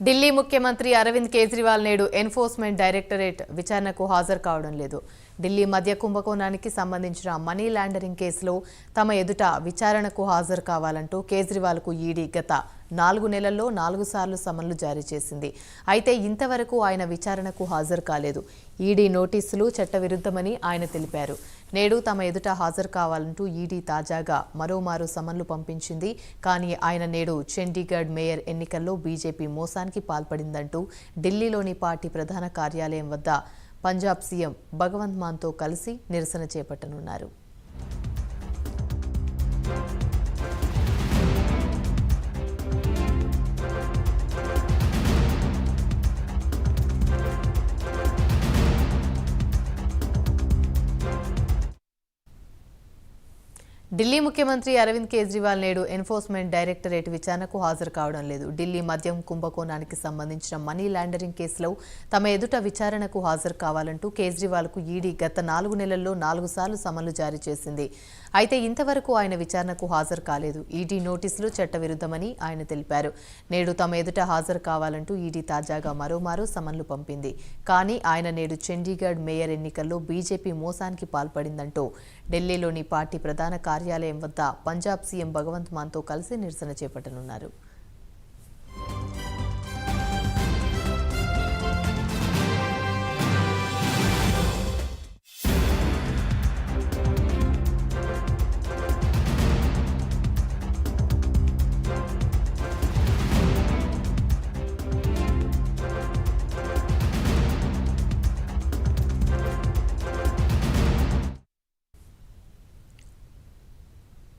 ఢిల్లీ ముఖ్యమంత్రి అరవింద్ కేజ్రీవాల్ నేడు enforcement directorate విచారణకు హాజరు కావడం లేదు. ఢిల్లీ మద్య కుంభకోణానికి సంబంధించిన మనీ లాండరింగ్ కేసులో తమ ఎదుట విచారణకు హాజరు కావాలంటూ కేజ్రీవాల్కు ఈడీ గత 4 నెలల్లో 4 సార్లు సమన్లు జారీ చేసింది. అయితే ఇంతవరకు ఆయన విచారణకు హాజరు కాలేదు. ఈడీ నోటీసులు చట్టవిరుద్ధమని ఆయన తెలిపారు. నేడు తమ ఎదుట హాజరు కావాలంటూ ఈడీ తాజాగా మరోమారు సమన్లు పంపించింది. కానీ ఆయన నేడు చండీగఢ్ మేయర్ ఎన్నికల్లో బీజేపీ మోసానికి పాల్పడిందంటూ ఢిల్లీలోని పార్టీ ప్రధాన కార్యాలయం వద్ద పంజాబ్ సీఎం భగవంత్ మాన్తో కలిసి నిరసన చేపట్టనున్నారు. ఢిల్లీ ముఖ్యమంత్రి అరవింద్ కేజ్రీవాల్ నేడు ఎన్ఫోర్స్మెంట్ డైరెక్టరేట్ విచారణకు హాజరు కావడం లేదు. ఢిల్లీ మద్యం కుంభకోణానికి సంబంధించిన మనీ లాండరింగ్ కేసులో తమ ఎదుట విచారణకు హాజరు కావాలంటూ కేజ్రీవాల్కు ఈడీ గత 4 నెలల్లో 4 సార్లు సమన్లు జారీ చేసింది. అయితే ఇంతవరకు ఆయన విచారణకు హాజరు కాలేదు. ఈడీ నోటీసులు చట్టవిరుద్ధమని ఆయన తెలిపారు. నేడు తమ ఎదుట హాజరు కావాలంటూ ఈడీ తాజాగా మరోమారు సమన్లు పంపింది. కానీ ఆయన నేడు చండీగఢ్ మేయర్ ఎన్నికల్లో బీజేపీ మోసానికి పాల్పడిందంటూ ఢిల్లీలోని పార్టీ ప్రధాన కార్యాలయం వద్ద పంజాబ్ సీఎం భగవంత్ మాన్తో కలిసి నిరసన చేపట్టనున్నారు.